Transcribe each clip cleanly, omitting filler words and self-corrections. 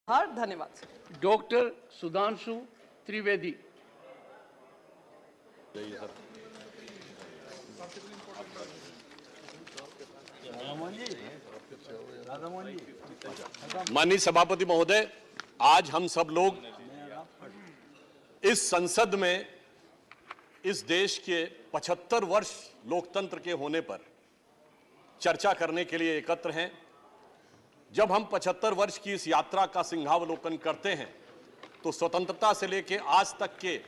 धन्यवाद। डॉक्टर सुधांशु त्रिवेदी। माननीय सभापति महोदय, आज हम सब लोग इस संसद में इस देश के 75 वर्ष लोकतंत्र के होने पर चर्चा करने के लिए एकत्र हैं। जब हम 75 वर्ष की इस यात्रा का सिंहावलोकन करते हैं तो स्वतंत्रता से लेकर आज तक के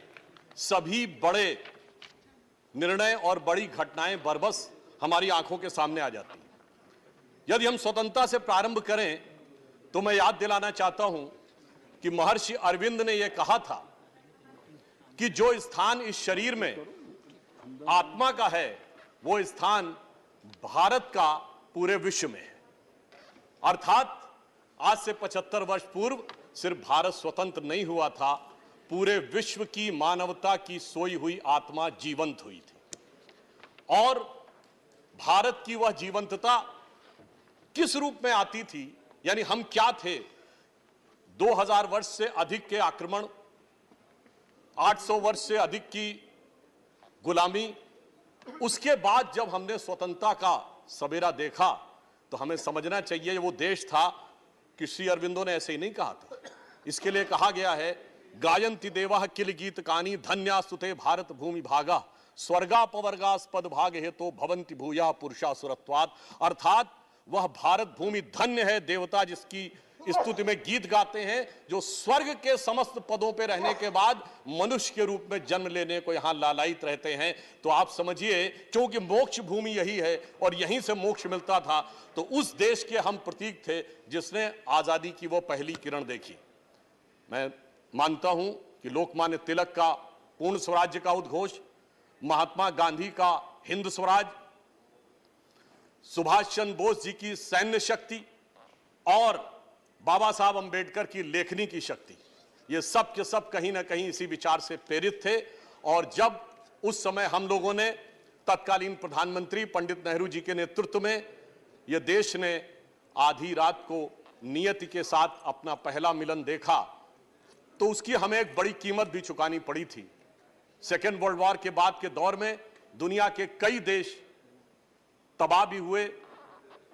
सभी बड़े निर्णय और बड़ी घटनाएं बरबस हमारी आंखों के सामने आ जाती हैं। यदि हम स्वतंत्रता से प्रारंभ करें तो मैं याद दिलाना चाहता हूं कि महर्षि अरविंद ने यह कहा था कि जो स्थान इस शरीर में आत्मा का है वो स्थान भारत का पूरे विश्व में है। अर्थात आज से 75 वर्ष पूर्व सिर्फ भारत स्वतंत्र नहीं हुआ था, पूरे विश्व की मानवता की सोई हुई आत्मा जीवंत हुई थी। और भारत की वह जीवंतता किस रूप में आती थी, यानी हम क्या थे? 2000 वर्ष से अधिक के आक्रमण, 800 वर्ष से अधिक की गुलामी, उसके बाद जब हमने स्वतंत्रता का सवेरा देखा तो हमें समझना चाहिए वो देश था कि श्री अरविंदो ने ऐसे ही नहीं कहा था। इसके लिए कहा गया है, गायन्ति देवाः किल गीत कानी धन्यास्तुते भारत भूमि भागा स्वर्गापवर्गास्पद भाग हेतो भवन्ति भूया पुरुषा सुरत्वात्। अर्थात वह भारत भूमि धन्य है, देवता जिसकी स्तुति में गीत गाते हैं, जो स्वर्ग के समस्त पदों पे रहने के बाद मनुष्य के रूप में जन्म लेने को यहां लालायित रहते हैं। तो आप समझिए, क्योंकि मोक्ष भूमि यही है और यहीं से मोक्ष मिलता था, तो उस देश के हम प्रतीक थे जिसने आजादी की वो पहली किरण देखी। मैं मानता हूं कि लोकमान्य तिलक का पूर्ण स्वराज्य का उद्घोष, महात्मा गांधी का हिंद स्वराज, सुभाष चंद्र बोस जी की सैन्य शक्ति और बाबा साहब अंबेडकर की लेखनी की शक्ति, ये सब के सब कहीं ना कहीं इसी विचार से प्रेरित थे। और जब उस समय हम लोगों ने तत्कालीन प्रधानमंत्री पंडित नेहरू जी के नेतृत्व में यह देश ने आधी रात को नियति के साथ अपना पहला मिलन देखा, तो उसकी हमें एक बड़ी कीमत भी चुकानी पड़ी थी। सेकेंड वर्ल्ड वॉर के बाद के दौर में दुनिया के कई देश तबाह भी हुए,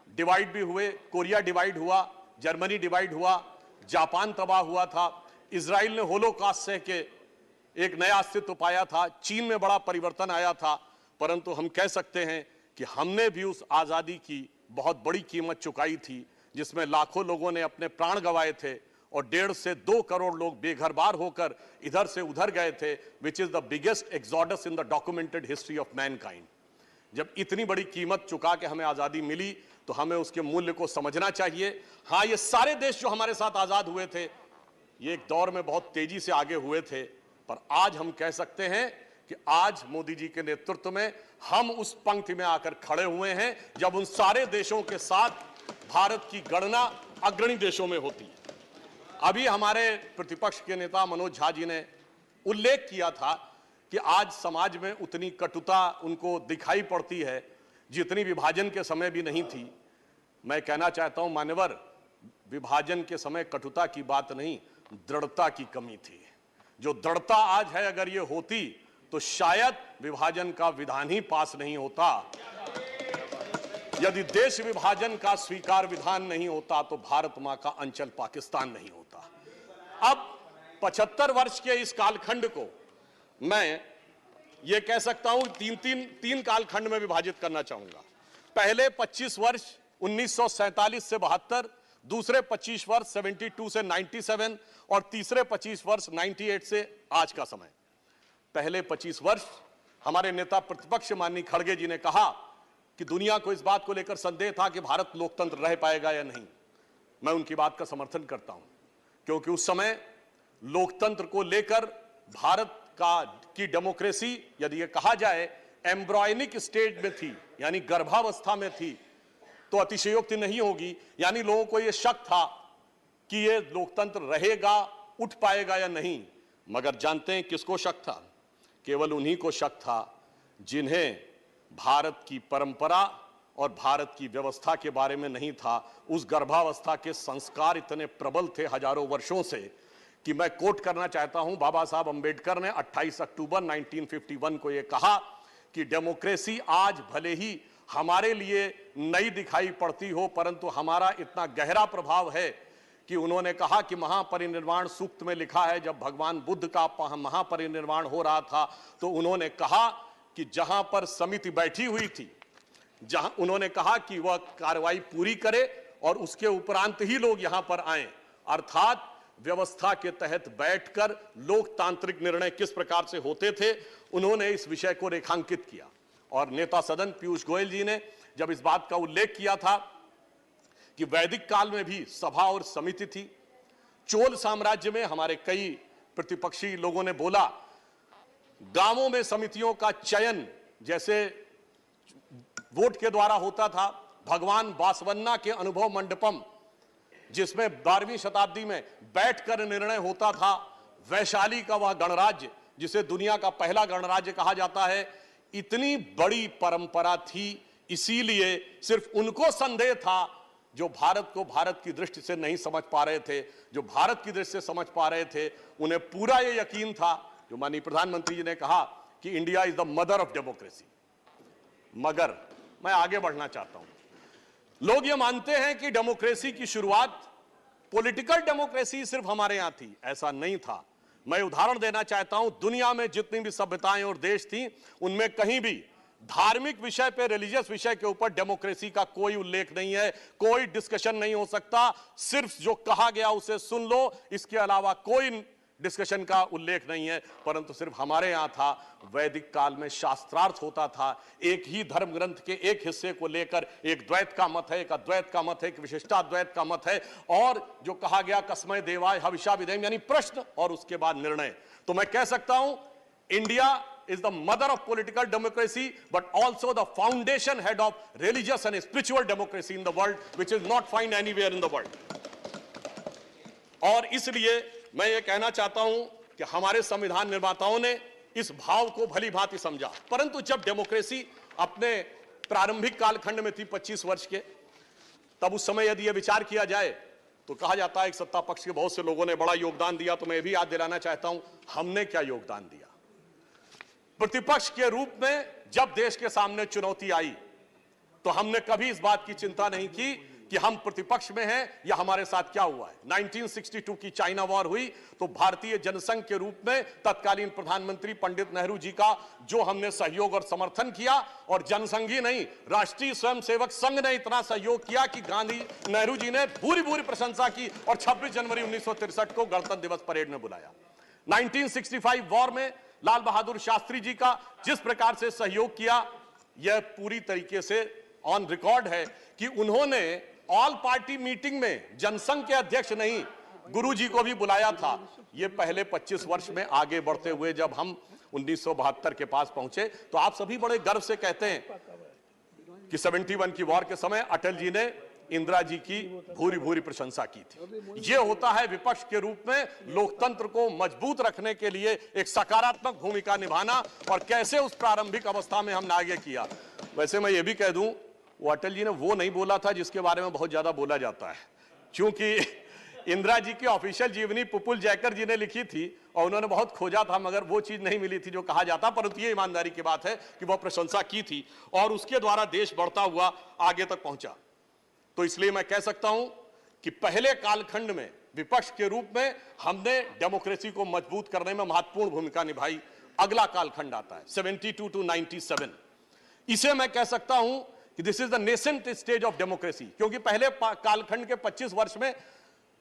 डिवाइड भी हुए। कोरिया डिवाइड हुआ, जर्मनी डिवाइड हुआ, जापान तबाह हुआ था, इजराइल ने होलोकॉस्ट सह के एक नया अस्तित्व पाया था, चीन में बड़ा परिवर्तन आया था। परंतु हम कह सकते हैं कि हमने भी उस आजादी की बहुत बड़ी कीमत चुकाई थी, जिसमें लाखों लोगों ने अपने प्राण गंवाए थे और 1.5 से 2 करोड़ लोग बेघर बार होकर इधर से उधर गए थे, which is the biggest exodus in the documented history of Mankind. जब इतनी बड़ी कीमत चुका के हमें आजादी मिली तो हमें उसके मूल्य को समझना चाहिए। हां, ये सारे देश जो हमारे साथ आजाद हुए थे, ये एक दौर में बहुत तेजी से आगे हुए थे, पर आज हम कह सकते हैं कि आज मोदी जी के नेतृत्व में हम उस पंक्ति में आकर खड़े हुए हैं जब उन सारे देशों के साथ भारत की गणना अग्रणी देशों में होती है। अभी हमारे प्रतिपक्ष के नेता मनोज झा जी ने उल्लेख किया था कि आज समाज में उतनी कटुता उनको दिखाई पड़ती है जितनी विभाजन के समय भी नहीं थी। मैं कहना चाहता हूं मान्यवर, विभाजन के समय कटुता की बात नहीं, दृढ़ता की कमी थी। जो दृढ़ता आज है, अगर ये होती तो शायद विभाजन का विधान ही पास नहीं होता। यदि देश विभाजन का स्वीकार विधान नहीं होता तो भारत मां का अंचल पाकिस्तान नहीं होता। अब 75 वर्ष के इस कालखंड को मैं ये कह सकता हूं तीन कालखंड में विभाजित करना चाहूंगा। पहले 25 वर्ष 1947 से 72, दूसरे 25 वर्ष 72 से 97 और तीसरे 25 वर्ष 98 से आज का समय। पहले 25 वर्ष हमारे नेता प्रतिपक्ष माननीय खड़गे जी ने कहा कि दुनिया को इस बात को लेकर संदेह था कि भारत लोकतंत्र रह पाएगा या नहीं। मैं उनकी बात का समर्थन करता हूं, क्योंकि उस समय लोकतंत्र को लेकर भारत की डेमोक्रेसी, यदि ये कहा जाए, एम्ब्रॉयनिक स्टेज में थी, यानी गर्भावस्था में थी, तो अतिशयोक्ति नहीं होगी। यानी लोगों को यह शक था कि ये लोकतंत्र रहेगा, उठ पाएगा या नहीं। मगर जानते हैं किसको शक था? केवल उन्हीं को शक था जिन्हें भारत की परंपरा और भारत की व्यवस्था के बारे में नहीं था। उस गर्भावस्था के संस्कार इतने प्रबल थे हजारों वर्षों से कि मैं कोट करना चाहता हूं, बाबा साहब अंबेडकर ने 28 अक्टूबर 1951 को यह कहा कि डेमोक्रेसी आज भले ही हमारे लिए नई दिखाई पड़ती हो, परंतु हमारा इतना गहरा प्रभाव है कि उन्होंने कहा कि महापरिनिर्वाण सूक्त में लिखा है, जब भगवान बुद्ध का महापरिनिर्वाण हो रहा था तो उन्होंने कहा कि जहां पर समिति बैठी हुई थी, जहां उन्होंने कहा कि वह कार्रवाई पूरी करे और उसके उपरांत ही लोग यहां पर आए, अर्थात व्यवस्था के तहत बैठकर लोकतांत्रिक निर्णय किस प्रकार से होते थे, उन्होंने इस विषय को रेखांकित किया। और नेता सदन पीयूष गोयल जी ने जब इस बात का उल्लेख किया था कि वैदिक काल में भी सभा और समिति थी, चोल साम्राज्य में हमारे कई प्रतिपक्षी लोगों ने बोला गांवों में समितियों का चयन जैसे वोट के द्वारा होता था, भगवान बासवन्ना के अनुभव मंडपम जिसमें 12वीं शताब्दी में बैठकर निर्णय होता था, वैशाली का वह गणराज्य जिसे दुनिया का पहला गणराज्य कहा जाता है, इतनी बड़ी परंपरा थी। इसीलिए सिर्फ उनको संदेह था जो भारत को भारत की दृष्टि से नहीं समझ पा रहे थे। जो भारत की दृष्टि से समझ पा रहे थे उन्हें पूरा यह यकीन था, जो माननीय प्रधानमंत्री जी ने कहा कि India is the mother of democracy. मगर मैं आगे बढ़ना चाहता हूं। लोग ये मानते हैं कि डेमोक्रेसी की शुरुआत, पॉलिटिकल डेमोक्रेसी सिर्फ हमारे यहां थी। ऐसा नहीं था। मैं उदाहरण देना चाहता हूं, दुनिया में जितनी भी सभ्यताएं और देश थी उनमें कहीं भी धार्मिक विषय पे, रिलीजियस विषय के ऊपर डेमोक्रेसी का कोई उल्लेख नहीं है, कोई डिस्कशन नहीं हो सकता। सिर्फ जो कहा गया उसे सुन लो, इसके अलावा कोई डिस्कशन का उल्लेख नहीं है। परंतु सिर्फ हमारे यहां था। वैदिक काल में शास्त्रार्थ होता था, एक ही धर्म ग्रंथ के एक हिस्से को लेकर एक द्वैत का मत है, एक अद्वैत का मत है, एक विशिष्टाद्वैत का मत है, और जो कहा गया कस्मै देवाय हविषा विधेम, यानी प्रश्न और उसके बाद निर्णय। तो मैं कह सकता हूं India is the mother of political democracy, but also the foundation head of religious and spiritual democracy in the world, which is not found anywhere in the world. और इसलिए मैं ये कहना चाहता हूं कि हमारे संविधान निर्माताओं ने इस भाव को भली भांति समझा। परंतु जब डेमोक्रेसी अपने प्रारंभिक कालखंड में थी 25 वर्ष के, तब उस समय यदि यह विचार किया जाए तो कहा जाता है कि सत्ता पक्ष के बहुत से लोगों ने बड़ा योगदान दिया। तो मैं ये भी याद दिलाना चाहता हूं हमने क्या योगदान दिया। प्रतिपक्ष के रूप में जब देश के सामने चुनौती आई तो हमने कभी इस बात की चिंता नहीं की कि हम प्रतिपक्ष में हैं या हमारे साथ क्या हुआ है। 1962 की चाइना वॉर हुई तो भारतीय जनसंघ के रूप में तत्कालीन प्रधानमंत्री पंडित नेहरू जी का जो हमने सहयोग और समर्थन किया, और जनसंघ ही नहीं, राष्ट्रीय स्वयंसेवक संघ ने इतना सहयोग किया कि गांधी नेहरू जी ने भूरी भूरी प्रशंसा की और 26 जनवरी 1963 को गणतंत्र दिवस परेड में बुलाया। 1965 वॉर में लाल बहादुर शास्त्री जी का जिस प्रकार से सहयोग किया, यह पूरी तरीके से ऑन रिकॉर्ड है कि उन्होंने ऑल पार्टी मीटिंग में जनसंघ के अध्यक्ष नहीं, गुरुजी को भी बुलाया था। यह पहले 25 वर्ष में आगे बढ़ते हुए जब हम 1972 के पास पहुंचे तो आप सभी बड़े गर्व से कहते हैं कि 71 की वॉर के समय अटल जी ने इंदिरा जी की भूरी भूरी प्रशंसा की थी। यह होता है विपक्ष के रूप में लोकतंत्र को मजबूत रखने के लिए एक सकारात्मक भूमिका निभाना, और कैसे उस प्रारंभिक अवस्था में हमने आगे किया। वैसे मैं ये भी कह दूं, वो अटल जी ने वो नहीं बोला था जिसके बारे में बहुत ज्यादा बोला जाता है, क्योंकि इंदिरा जी की ऑफिशियल जीवनी पुपुल जयकर जी ने लिखी थी और उन्होंने बहुत खोजा था, मगर वो चीज नहीं मिली थी जो कहा जाता। परंतु ये ईमानदारी की बात है कि वह प्रशंसा की थी और उसके द्वारा देश बढ़ता हुआ आगे तक पहुंचा। तो इसलिए मैं कह सकता हूं कि पहले कालखंड में विपक्ष के रूप में हमने डेमोक्रेसी को मजबूत करने में महत्वपूर्ण भूमिका निभाई। अगला कालखंड आता है 72 टू 97। इसे मैं कह सकता हूं कि this is the nascent stage of democracy, क्योंकि पहले कालखंड के 25 वर्ष में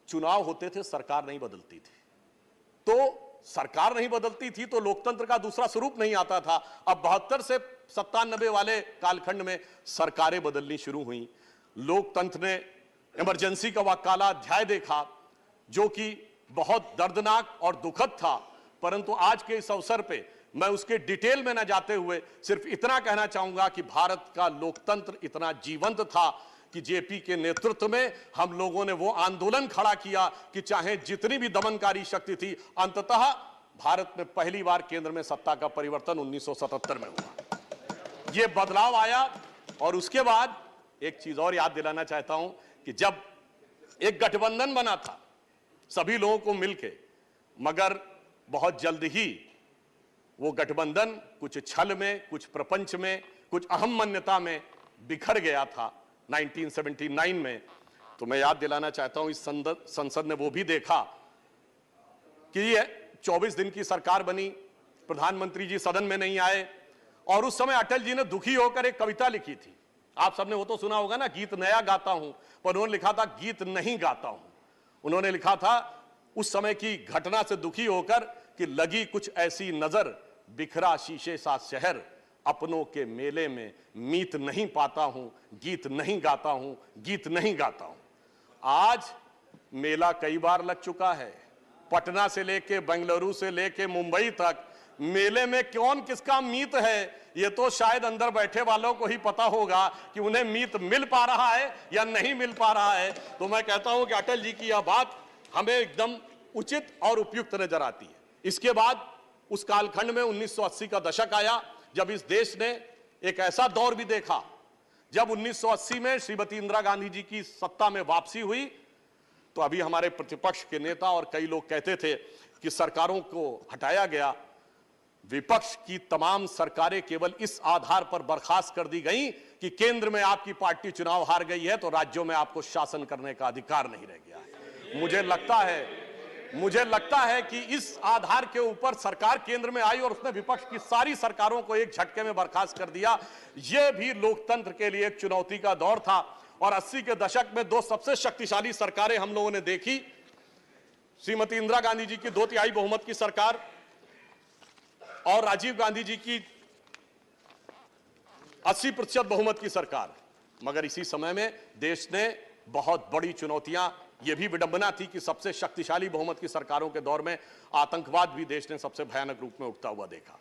चुनाव होते थे, सरकार नहीं बदलती थी। तो सरकार नहीं बदलती थी तो लोकतंत्र का दूसरा स्वरूप नहीं आता था। अब 72 से 97 वाले कालखंड में सरकारें बदलनी शुरू हुई। लोकतंत्र ने इमरजेंसी का वह काला अध्याय देखा जो कि बहुत दर्दनाक और दुखद था। परंतु आज के इस अवसर पे मैं उसके डिटेल में न जाते हुए सिर्फ इतना कहना चाहूंगा कि भारत का लोकतंत्र इतना जीवंत था कि जेपी के नेतृत्व में हम लोगों ने वो आंदोलन खड़ा किया कि चाहे जितनी भी दमनकारी शक्ति थी, अंततः भारत में पहली बार केंद्र में सत्ता का परिवर्तन 1977 में हुआ। ये बदलाव आया और उसके बाद एक चीज और याद दिलाना चाहता हूं कि जब एक गठबंधन बना था सभी लोगों को मिलके, मगर बहुत जल्द ही वो गठबंधन कुछ छल में, कुछ प्रपंच में, कुछ अहम मान्यता में बिखर गया था 1979 में। तो मैं याद दिलाना चाहता हूं इस संसद ने वो भी देखा कि ये 24 दिन की सरकार बनी, प्रधानमंत्री जी सदन में नहीं आए, और उस समय अटल जी ने दुखी होकर एक कविता लिखी थी। आप सबने वो तो सुना होगा ना, गीत नया गाता हूं, पर उन्होंने लिखा था गीत नहीं गाता हूं। उन्होंने लिखा था उस समय की घटना से दुखी होकर कि लगी कुछ ऐसी नजर, बिखरा शीशे सा शहर, अपनों के मेले में मीत नहीं पाता हूं, गीत नहीं गाता हूं, गीत नहीं गाता हूं। आज मेला कई बार लग चुका है, पटना से लेके बेंगलुरु से लेके मुंबई तक, मेले में कौन किसका मीत है ये तो शायद अंदर बैठे वालों को ही पता होगा कि उन्हें मीत मिल पा रहा है या नहीं मिल पा रहा है। तो मैं कहता हूं कि अटल जी की यह बात हमें एकदम उचित और उपयुक्त नजर आती है। इसके बाद उस कालखंड में 1980 का दशक आया, जब इस देश ने एक ऐसा दौर भी देखा जब 1980 में श्रीमती इंदिरा गांधी जी की सत्ता में वापसी हुई, तो अभी हमारे प्रतिपक्ष के नेता और कई लोग कहते थे कि सरकारों को हटाया गया, विपक्ष की तमाम सरकारें केवल इस आधार पर बर्खास्त कर दी गई कि केंद्र में आपकी पार्टी चुनाव हार गई है तो राज्यों में आपको शासन करने का अधिकार नहीं रह गया है। मुझे लगता है कि इस आधार के ऊपर सरकार केंद्र में आई और उसने विपक्ष की सारी सरकारों को एक झटके में बर्खास्त कर दिया। यह भी लोकतंत्र के लिए एक चुनौती का दौर था। और 80 के दशक में दो सबसे शक्तिशाली सरकारें हम लोगों ने देखी, श्रीमती इंदिरा गांधी जी की 2/3 बहुमत की सरकार और राजीव गांधी जी की 80% बहुमत की सरकार। मगर इसी समय में देश ने बहुत बड़ी चुनौतियां, यह भी विडंबना थी कि सबसे शक्तिशाली बहुमत की सरकारों के दौर में आतंकवाद भी देश ने सबसे भयानक रूप में उठता हुआ देखा।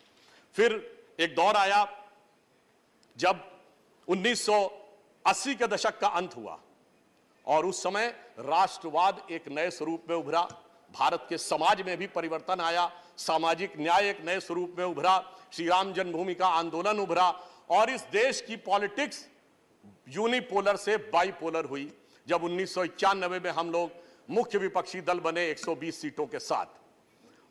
फिर एक दौर आया जब 1980 के दशक का अंत हुआ और उस समय राष्ट्रवाद एक नए स्वरूप में उभरा, भारत के समाज में भी परिवर्तन आया, सामाजिक न्याय एक नए स्वरूप में उभरा, श्री राम जन्मभूमि का आंदोलन उभरा और इस देश की पॉलिटिक्स यूनिपोलर से बाइपोलर हुई। जब 1991 में हम लोग मुख्य विपक्षी दल बने 120 सीटों के साथ,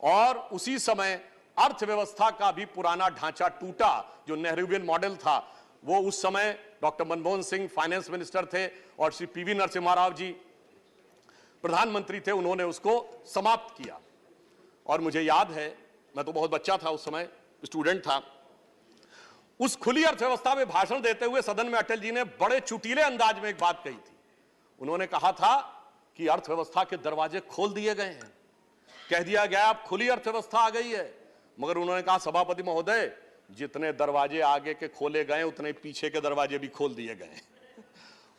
और उसी समय अर्थव्यवस्था का भी पुराना ढांचा टूटा। जो नेहरूवियन मॉडल था वो उस समय doctor Manmohan Singh finance minister थे और श्री पीवी नरसिम्हा राव जी प्रधानमंत्री थे, उन्होंने उसको समाप्त किया। और मुझे याद है, मैं तो बहुत बच्चा था उस समय, स्टूडेंट था, उस खुली अर्थव्यवस्था में भाषण देते हुए सदन में अटल जी ने बड़े चुटीले अंदाज में एक बात कही थी। उन्होंने कहा था कि अर्थव्यवस्था के दरवाजे खोल दिए गए हैं, कह दिया गया अब खुली अर्थव्यवस्था आ गई है। मगर उन्होंने कहा सभापति महोदय, जितने दरवाजे आगे के खोले गए उतने पीछे के दरवाजे भी खोल दिए गए।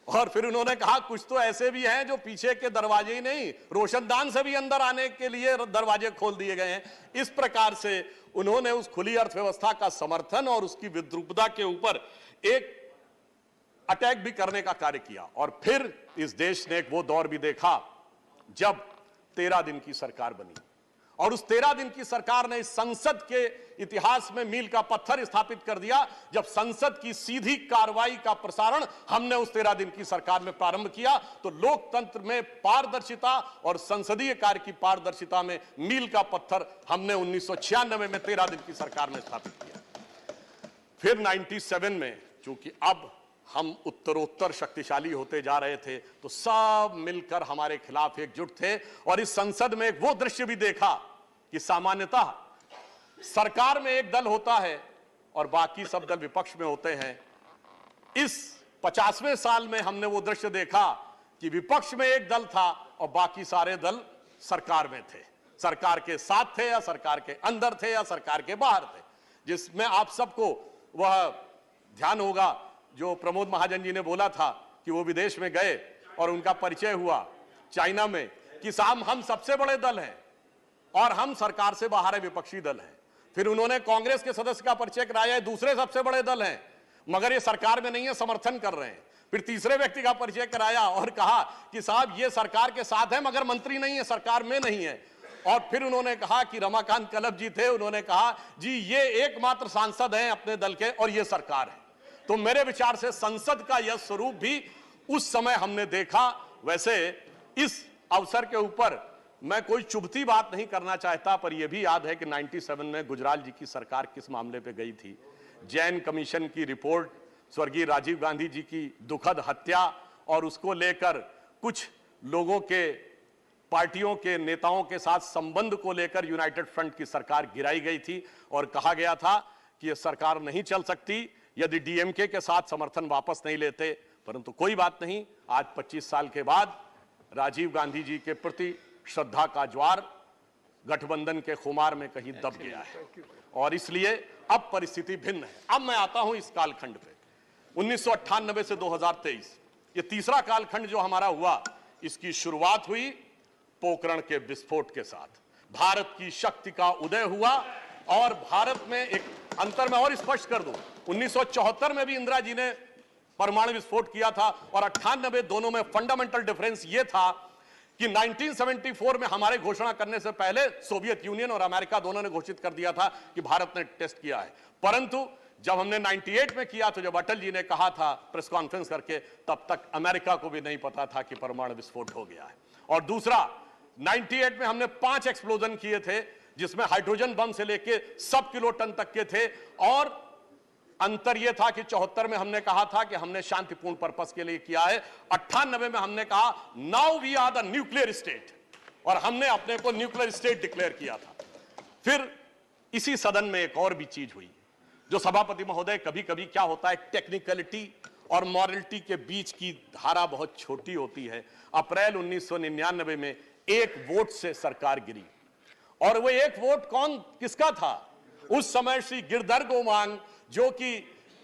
और फिर उन्होंने कहा कुछ तो ऐसे भी हैं जो पीछे के दरवाजे ही नहीं, रोशनदान से भी अंदर आने के लिए दरवाजे खोल दिए गए हैं। इस प्रकार से उन्होंने उस खुली अर्थव्यवस्था का समर्थन और उसकी विद्रूपता के ऊपर एक अटैक भी करने का कार्य किया। और फिर इस देश ने एक वो दौर भी देखा जब 13 दिन की सरकार बनी और उस 13 दिन की सरकार ने इस संसद के इतिहास में मील का पत्थर स्थापित कर दिया। जब संसद की सीधी कार्रवाई का प्रसारण हमने उस 13 दिन की सरकार में प्रारंभ किया तो लोकतंत्र में पारदर्शिता और संसदीय कार्य की पारदर्शिता में मील का पत्थर हमने 1996 में 13 दिन की सरकार में स्थापित किया। फिर 97 में चूंकि अब हम उत्तरोत्तर शक्तिशाली होते जा रहे थे तो सब मिलकर हमारे खिलाफ एकजुट थे और इस संसद में वो दृश्य भी देखा कि सामान्यतः सरकार में एक दल होता है और बाकी सब दल विपक्ष में होते हैं। इस 50वें साल में हमने वो दृश्य देखा कि विपक्ष में एक दल था और बाकी सारे दल सरकार में थे, सरकार के साथ थे या सरकार के अंदर थे या सरकार के बाहर थे। जिसमें आप सबको वह ध्यान होगा जो प्रमोद महाजन जी ने बोला था कि वो विदेश में गए और उनका परिचय हुआ चाइना में कि साहब हम सबसे बड़े दल हैं और हम सरकार से बाहर है, विपक्षी दल हैं। फिर उन्होंने कांग्रेस के सदस्य का परिचय कराया, दूसरे सबसे बड़े दल हैं मगर ये सरकार में नहीं है, समर्थन कर रहे हैं। फिर तीसरे व्यक्ति का परिचय कराया और कहा कि साहब ये सरकार के साथ है मगर मंत्री नहीं है, सरकार में नहीं है। और फिर उन्होंने कहा कि रमाकांत कलब जी थे, उन्होंने कहा जी ये एकमात्र सांसद हैं अपने दल के और ये सरकार है। तो मेरे विचार से संसद का यह स्वरूप भी उस समय हमने देखा। वैसे इस अवसर के ऊपर मैं कोई चुभती बात नहीं करना चाहता, पर यह भी याद है कि 97 में गुजराल जी की सरकार किस मामले पे गई थी। जैन कमीशन की रिपोर्ट, स्वर्गीय राजीव गांधी जी की दुखद हत्या और उसको लेकर कुछ लोगों के, पार्टियों के नेताओं के साथ संबंध को लेकर यूनाइटेड फ्रंट की सरकार गिराई गई थी और कहा गया था कि यह सरकार नहीं चल सकती यदि डीएमके के साथ समर्थन वापस नहीं लेते। परंतु कोई बात नहीं, आज 25 साल के बाद राजीव गांधी जी के प्रति श्रद्धा का ज्वार गठबंधन के खुमार में कहीं दब गया है और इसलिए अब परिस्थिति भिन्न है। अब मैं आता हूं इस कालखंड पे, 1998 से 2023, ये तीसरा कालखंड जो हमारा हुआ, इसकी शुरुआत हुई पोखरण के विस्फोट के साथ। भारत की शक्ति का उदय हुआ और भारत में एक अंतर मैं और स्पष्ट कर दूं, 1974 में भी इंदिरा जी ने परमाणु विस्फोट किया था और 98 दोनों में फंडामेंटल डिफरेंस यह था कि 1974 में हमारे घोषणा करने से पहले सोवियत यूनियन और अमेरिका दोनों ने घोषित कर दिया था कि भारत ने टेस्ट किया है। परंतु जब हमने 98 में किया तो जब अटल जी ने कहा था प्रेस कॉन्फ्रेंस करके, तब तक अमेरिका को भी नहीं पता था कि परमाणु विस्फोट हो गया है। और दूसरा, 98 में हमने 5 एक्सप्लोजन किए थे जिसमें हाइड्रोजन बम से लेके सब किलो टन तक के थे और अंतर यह था कि 74 में हमने कहा था कि हमने शांतिपूर्ण पर्पस के लिए किया है। 98 में हमने कहा now we are the nuclear state और हमने अपने को न्यूक्लियर स्टेट डिक्लेयर किया था। फिर इसी सदन में एक और भी चीज हुई जो सभापति महोदय, कभी कभी क्या होता है, टेक्निकलिटी और मॉरलिटी के बीच की धारा बहुत छोटी होती है। अप्रैल 1999 में एक वोट से सरकार गिरी और वो एक वोट किसका था? उस समय श्री गिरधर गोमांग जो कि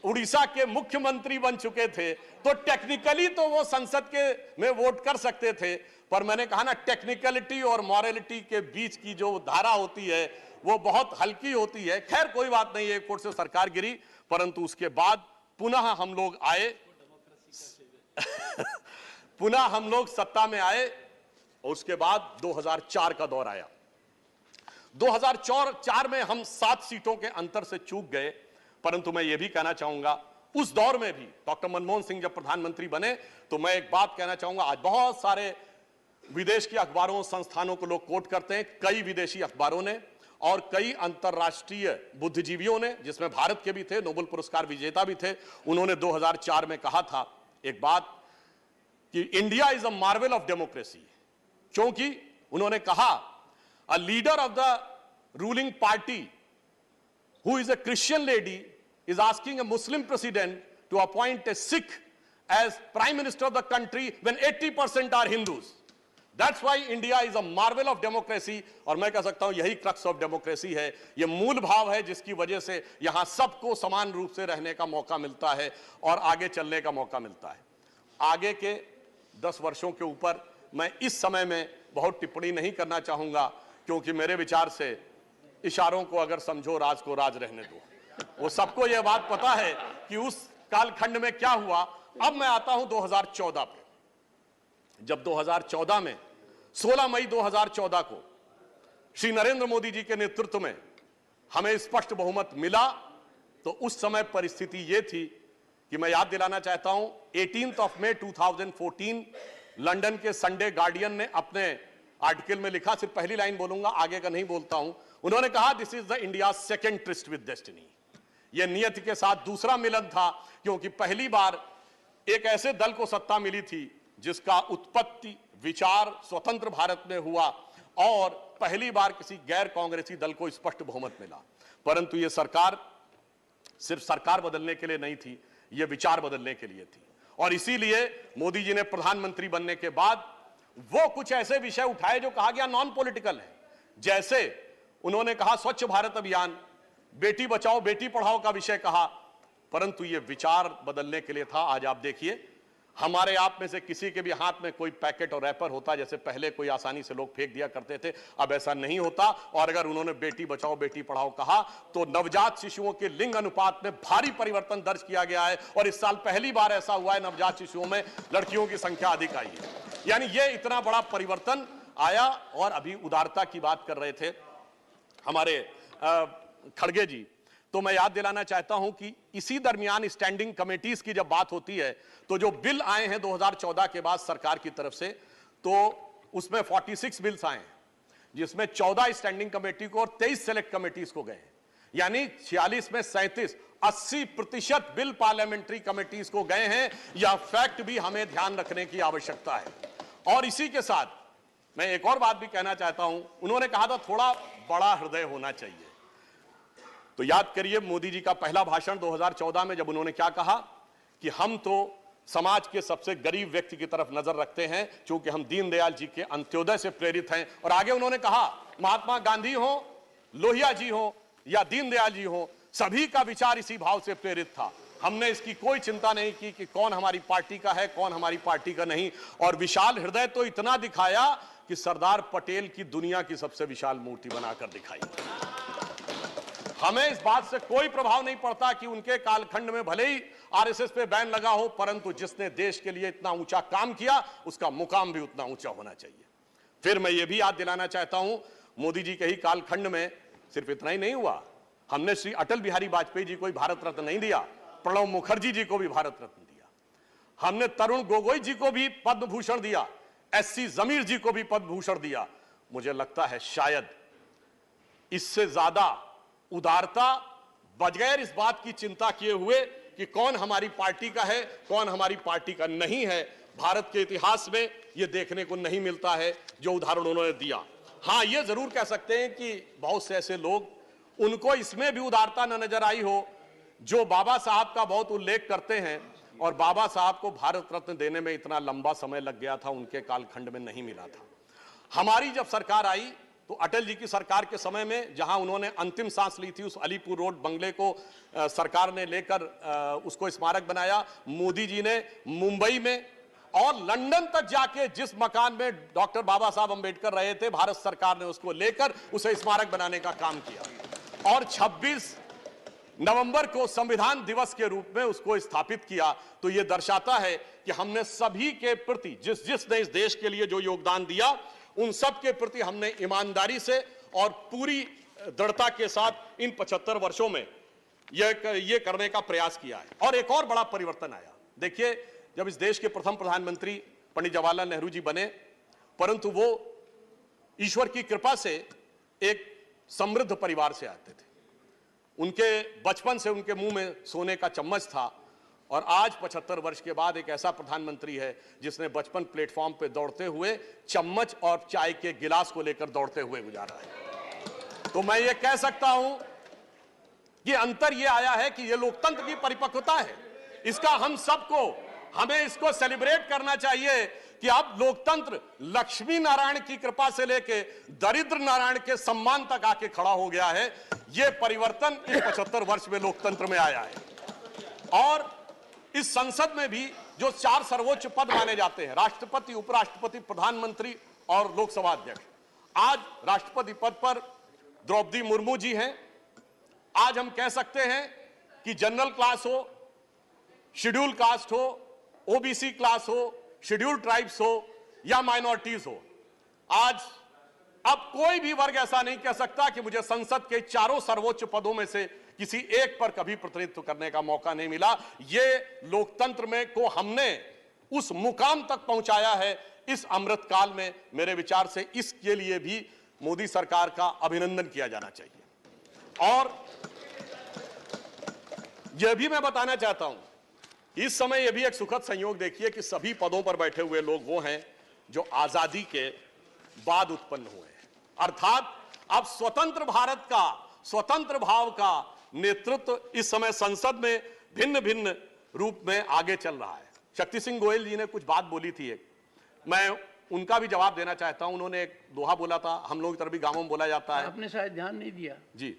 उड़ीसा के मुख्यमंत्री बन चुके थे, तो टेक्निकली तो वो संसद के में वोट कर सकते थे, पर मैंने कहा ना, टेक्निकलिटी और मॉरलिटी के बीच की जो धारा होती है वो बहुत हल्की होती है। खैर कोई बात नहीं, एक वोट से सरकार गिरी, परंतु उसके बाद पुनः हम लोग आए पुनः हम लोग सत्ता में आए और उसके बाद 2004 का दौर आया। 2004 में हम 7 सीटों के अंतर से चूक गए, परंतु मैं यह भी कहना चाहूंगा उस दौर में भी डॉक्टर मनमोहन सिंह जब प्रधानमंत्री बने तो मैं एक बात कहना चाहूंगा, आज बहुत सारे विदेश के अखबारों संस्थानों को लोग कोट करते हैं, कई विदेशी अखबारों ने और कई अंतरराष्ट्रीय बुद्धिजीवियों ने, जिसमें भारत के भी थे, नोबेल पुरस्कार विजेता भी थे, उन्होंने 2004 में कहा था एक बात कि India is a marvel of democracy, क्योंकि उन्होंने कहा a leader of the ruling party who is a Christian lady is asking a Muslim president to appoint a Sikh as prime minister of the country when 80% are Hindus. That's why India is a marvel of democracy और मैं कह सकता हूं यही crux of democracy है। ये मूल भाव है जिसकी वजह से यहां सबको समान रूप से रहने का मौका मिलता है और आगे चलने का मौका मिलता है। आगे के 10 वर्षों के ऊपर मैं इस समय में बहुत टिप्पणी नहीं करना चाहूंगा, क्योंकि मेरे विचार से इशारों को अगर समझो राज को राज रहने दो, वो सबको यह बात पता है कि उस कालखंड में क्या हुआ। अब मैं आता हूं 2014 पे। जब 2014 में 16 मई 2014 को श्री नरेंद्र मोदी जी के नेतृत्व में हमें स्पष्ट बहुमत मिला, तो उस समय परिस्थिति यह थी कि मैं याद दिलाना चाहता हूं 18 मई 2014 लंदन के संडे गार्डियन ने अपने आर्टिकल में लिखा, सिर्फ पहली लाइन बोलूंगा, आगे का नहीं बोलता हूं। उन्होंने कहा this is the India second tourist with destiny. यह नियति के साथ दूसरा मिलन था, क्योंकि पहली बार एक ऐसे दल को सत्ता मिली थी जिसका उत्पत्ति विचार स्वतंत्र भारत में हुआ और पहली बार किसी गैर कांग्रेसी दल को स्पष्ट बहुमत मिला। परंतु यह सरकार सिर्फ सरकार बदलने के लिए नहीं थी, यह विचार बदलने के लिए थी और इसीलिए मोदी जी ने प्रधानमंत्री बनने के बाद वो कुछ ऐसे विषय उठाए जो कहा गया नॉन पॉलिटिकल है। जैसे उन्होंने कहा स्वच्छ भारत अभियान, बेटी बचाओ बेटी पढ़ाओ का विषय कहा, परंतु यह विचार बदलने के लिए था। आज आप देखिए हमारे आप में से किसी के भी हाथ में कोई पैकेट और रैपर होता, जैसे पहले कोई आसानी से लोग फेंक दिया करते थे, अब ऐसा नहीं होता। और अगर उन्होंने बेटी बचाओ बेटी पढ़ाओ कहा तो नवजात शिशुओं के लिंग अनुपात में भारी परिवर्तन दर्ज किया गया है और इस साल पहली बार ऐसा हुआ है नवजात शिशुओं में लड़कियों की संख्या अधिक आई है। यानी यह इतना बड़ा परिवर्तन आया। और अभी उदारता की बात कर रहे थे हमारे खड़गे जी, तो मैं याद दिलाना चाहता हूं कि इसी दरमियान स्टैंडिंग कमेटीज की जब बात होती है तो जो बिल आए हैं 2014 के बाद सरकार की तरफ से, तो उसमें 46 बिल्स आए हैं, जिसमें 14 स्टैंडिंग कमेटी को और 23 सेलेक्ट कमेटीज को गए हैं। यानी 46 में 37, 80% बिल पार्लियामेंट्री कमेटीज को गए हैं। यह फैक्ट भी हमें ध्यान रखने की आवश्यकता है। और इसी के साथ मैं एक और बात भी कहना चाहता हूं। उन्होंने कहा था थोड़ा बड़ा हृदय होना चाहिए, तो याद करिए मोदी जी का पहला भाषण 2014 में जब उन्होंने क्या कहा कि हम तो समाज के सबसे गरीब व्यक्ति की तरफ नजर रखते हैं, क्योंकि हम दीनदयाल जी के अंत्योदय से प्रेरित हैं। और आगे उन्होंने कहा महात्मा गांधी हो, लोहिया जी हो या दीनदयाल जी हो, सभी का विचार इसी भाव से प्रेरित था। हमने इसकी कोई चिंता नहीं की कि कौन हमारी पार्टी का है, कौन हमारी पार्टी का नहीं। और विशाल हृदय तो इतना दिखाया कि सरदार पटेल की दुनिया की सबसे विशाल मूर्ति बनाकर दिखाई। हमें इस बात से कोई प्रभाव नहीं पड़ता कि उनके कालखंड में भले ही आरएसएस पे बैन लगा हो, परंतु जिसने देश के लिए इतना ऊंचा काम किया उसका मुकाम भी उतना ऊंचा होना चाहिए। फिर मैं ये भी याद दिलाना चाहता हूं, मोदी जी के ही कालखंड में सिर्फ इतना ही नहीं हुआ, हमने श्री अटल बिहारी वाजपेयी जी को ही भारत रत्न नहीं दिया, प्रणब मुखर्जी जी को भी भारत रत्न दिया। हमने तरुण गोगोई जी को भी पद्म भूषण दिया, एससी जमीर जी को भी पद्म भूषण दिया। मुझे लगता है शायद इससे ज्यादा उदारता, बगैर इस बात की चिंता किए हुए कि कौन हमारी पार्टी का है, कौन हमारी पार्टी का नहीं है, भारत के इतिहास में यह देखने को नहीं मिलता है जो उदाहरण उन्होंने दिया। हां, यह जरूर कह सकते हैं कि बहुत से ऐसे लोग, उनको इसमें भी उदारता न नजर आई हो जो बाबा साहब का बहुत उल्लेख करते हैं, और बाबा साहब को भारत रत्न देने में इतना लंबा समय लग गया था, उनके कालखंड में नहीं मिला था। हमारी जब सरकार आई तो अटल जी की सरकार के समय में जहां उन्होंने अंतिम सांस ली थी, उस अलीपुर रोड बंगले को सरकार ने लेकर उसको स्मारक बनाया। मोदी जी ने मुंबई में और लंदन तक जाके जिस मकान में डॉक्टर बाबा साहब अंबेडकर रहे थे, भारत सरकार ने उसको लेकर उसे स्मारक बनाने का काम किया और 26 नवंबर को संविधान दिवस के रूप में उसको स्थापित किया। तो यह दर्शाता है कि हमने सभी के प्रति, जिसने इस देश के लिए जो योगदान दिया, उन सब के प्रति हमने ईमानदारी से और पूरी दृढ़ता के साथ इन 75 वर्षों में यह करने का प्रयास किया है। और एक और बड़ा परिवर्तन आया। देखिए, जब इस देश के प्रथम प्रधानमंत्री पंडित जवाहरलाल नेहरू जी बने, परंतु वो ईश्वर की कृपा से एक समृद्ध परिवार से आते थे। उनके बचपन से उनके मुंह में सोने का चम्मच था, और आज 75 वर्ष के बाद एक ऐसा प्रधानमंत्री है जिसने बचपन प्लेटफॉर्म पे दौड़ते हुए चम्मच और चाय के गिलास को लेकर दौड़ते हुए गुजारा है। तो मैं ये कह सकता हूं कि अंतर ये आया है कि ये लोकतंत्र की परिपक्वता है। इसका हम सबको, हमें इसको सेलिब्रेट करना चाहिए कि अब लोकतंत्र लक्ष्मी नारायण की कृपा से लेके दरिद्र नारायण के सम्मान तक आके खड़ा हो गया है। यह परिवर्तन इस 75 वर्ष में लोकतंत्र में आया है। और इस संसद में भी जो 4 सर्वोच्च पद माने जाते हैं, राष्ट्रपति, उपराष्ट्रपति, प्रधानमंत्री और लोकसभा अध्यक्ष, आज राष्ट्रपति पद पर द्रौपदी मुर्मू जी हैं। आज हम कह सकते हैं कि जनरल क्लास हो, शेड्यूल कास्ट हो, ओबीसी क्लास हो, शेड्यूल ट्राइब्स हो या माइनॉरिटीज हो, आज अब कोई भी वर्ग ऐसा नहीं कह सकता कि मुझे संसद के 4 सर्वोच्च पदों में से किसी एक पर कभी प्रतिनिधित्व करने का मौका नहीं मिला। ये लोकतंत्र में को हमने उस मुकाम तक पहुंचाया है इस अमृतकाल में। मेरे विचार से इसके लिए भी मोदी सरकार का अभिनंदन किया जाना चाहिए। और यह भी मैं बताना चाहता हूं, इस समय यह भी एक सुखद संयोग देखिए कि सभी पदों पर बैठे हुए लोग वो हैं जो आजादी के बाद उत्पन्न हुए हैं। अर्थात अब स्वतंत्र भारत का, स्वतंत्र भाव का नेतृत्व इस समय संसद में भिन्न भिन्न रूप में आगे चल रहा है। शक्ति सिंह गोयल जी ने कुछ बात बोली थी, एक मैं उनका भी जवाब देना चाहता हूं। उन्होंने एक दोहा बोला था, हम लोग की तरफ भी गांवों में बोला जाता है। आपने शायद ध्यान नहीं दिया जी,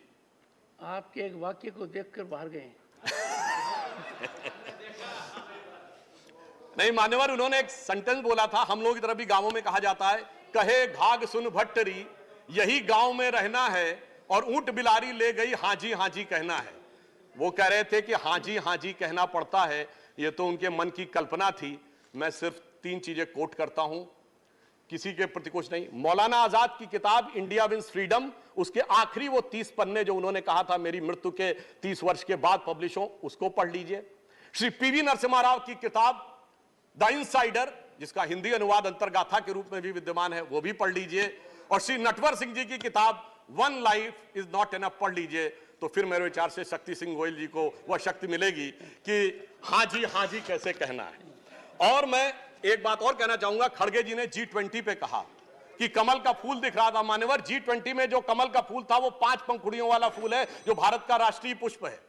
आपके एक वाक्य को देखकर बाहर गए। नहीं मान्यवर, उन्होंने एक सेंटेंस बोला था, हम लोग की तरफ भी गांवों में कहा जाता है, कहे घाघ सुन भट्टरी यही गांव में रहना है, और ऊंट बिलारी ले गई हाजी हाजी कहना है। वो कह रहे थे कि हाजी हाजी कहना पड़ता है, ये तो उनके मन की कल्पना थी। मैं सिर्फ 3 चीजें कोट करता हूं किसी के प्रति कुछ नहीं। मौलाना आजाद की किताब इंडिया विंस फ्रीडम, उसके आखिरी वो 30 पन्ने जो उन्होंने कहा था मेरी मृत्यु के 30 वर्ष के बाद पब्लिश हो, उसको पढ़ लीजिए। श्री पीवी नरसिम्हा राव की किताब द इनसाइडर, जिसका हिंदी अनुवाद अंतर्गाथा के रूप में भी विद्यमान है, वो भी पढ़ लीजिए। और श्री नटवर सिंह जी की किताब one life is not enough पढ़ लीजिए। तो फिर मेरे विचार से शक्ति सिंह गोयल जी को वह शक्ति मिलेगी कि हाँ जी कैसे कहना है। और मैं एक बात और कहना चाहूंगा, खड़गे जी ने G20 पे कहा कि कमल का फूल दिख रहा था। मान्यवर, G20 में जो कमल का फूल था वो 5 पंखुड़ियों वाला फूल है, जो भारत का राष्ट्रीय पुष्प है।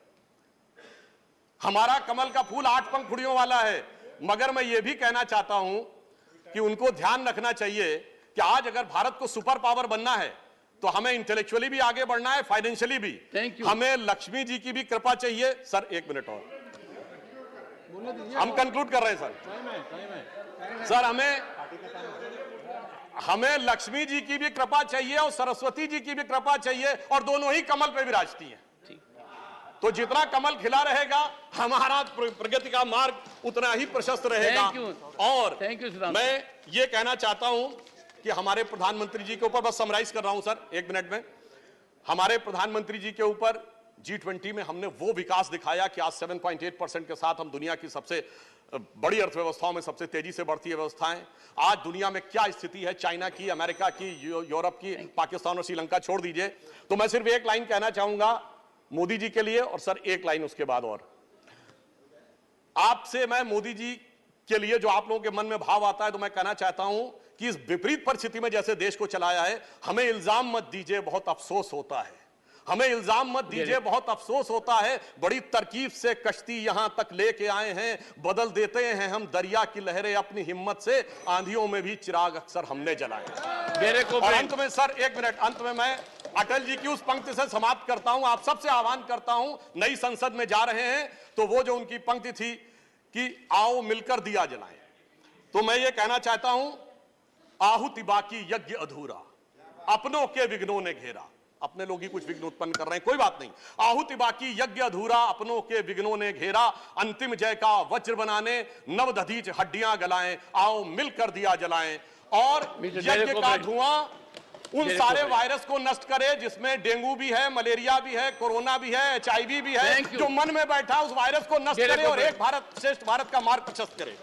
हमारा कमल का फूल 8 पंखुड़ियों वाला है। मगर मैं ये भी कहना चाहता हूं कि उनको ध्यान रखना चाहिए कि आज अगर भारत को सुपर पावर बनना है तो हमें इंटेलेक्चुअली भी आगे बढ़ना है, फाइनेंशियली भी। हमें लक्ष्मी जी की भी कृपा चाहिए। सर 1 मिनट और, हम कंक्लूड कर रहे हैं सर। हमें लक्ष्मी जी की भी कृपा चाहिए और सरस्वती जी की भी कृपा चाहिए, और दोनों ही कमल पे विराजती हैं। तो जितना कमल खिला रहेगा हमारा प्रगति का मार्ग उतना ही प्रशस्त रहेगा। और मैं ये कहना चाहता हूं कि हमारे प्रधानमंत्री जी के ऊपर, बस समराइज कर रहा हूं सर 1 मिनट में, हमारे प्रधानमंत्री जी के ऊपर G20 में हमने वो विकास दिखाया कि आज 7.8% के साथ हम दुनिया की सबसे बड़ी अर्थव्यवस्थाओं में सबसे तेजी से बढ़ती व्यवस्थाएं। आज दुनिया में क्या स्थिति है, चाइना की, अमेरिका की, यूरोप की, पाकिस्तान और श्रीलंका छोड़ दीजिए। तो मैं सिर्फ एक लाइन कहना चाहूंगा मोदी जी के लिए, और सर एक लाइन उसके बाद और आपसे मैं मोदी जी के लिए जो आप लोगों के मन में भाव आता है, तो मैं कहना चाहता हूं कि इस विपरीत परिस्थिति में जैसे देश को चलाया है, हमें इल्जाम मत दीजिए, बहुत अफसोस होता है। हमें इल्जाम मत दीजिए, बहुत अफसोस होता है। बड़ी तरकीब से कश्ती यहां तक लेके आए हैं, बदल देते हैं हम दरिया की लहरें अपनी हिम्मत से, आंधियों में भी चिराग अक्सर हमने जलाए। और अंत में सर 1 मिनट, अंत में मैं अटल जी की उस पंक्ति से समाप्त करता हूं। आप सबसे आह्वान करता हूं, नई संसद में जा रहे हैं तो वो जो उनकी पंक्ति थी कि आओ मिलकर दिया जलाएं, तो मैं ये कहना चाहता हूं, आहुति बाकी यज्ञ अधूरा, अपनों के विघ्नों ने घेरा। अपने लोग ही कुछ विघ्न उत्पन्न कर रहे हैं, कोई बात नहीं। आहुति बाकी यज्ञ अधूरा, अपनों के विघ्नों ने घेरा, अंतिम जय का वज्र बनाने नव दधीच हड्डियां गलाएं, आओ मिलकर दिया जलाएं। और यज्ञ का धुआं उन सारे वायरस को नष्ट करे जिसमें डेंगू भी है, मलेरिया भी है, कोरोना भी है, HIV भी है, जो मन में बैठा उस वायरस को नष्ट करे और एक भारत श्रेष्ठ भारत का मार्ग प्रशस्त करे।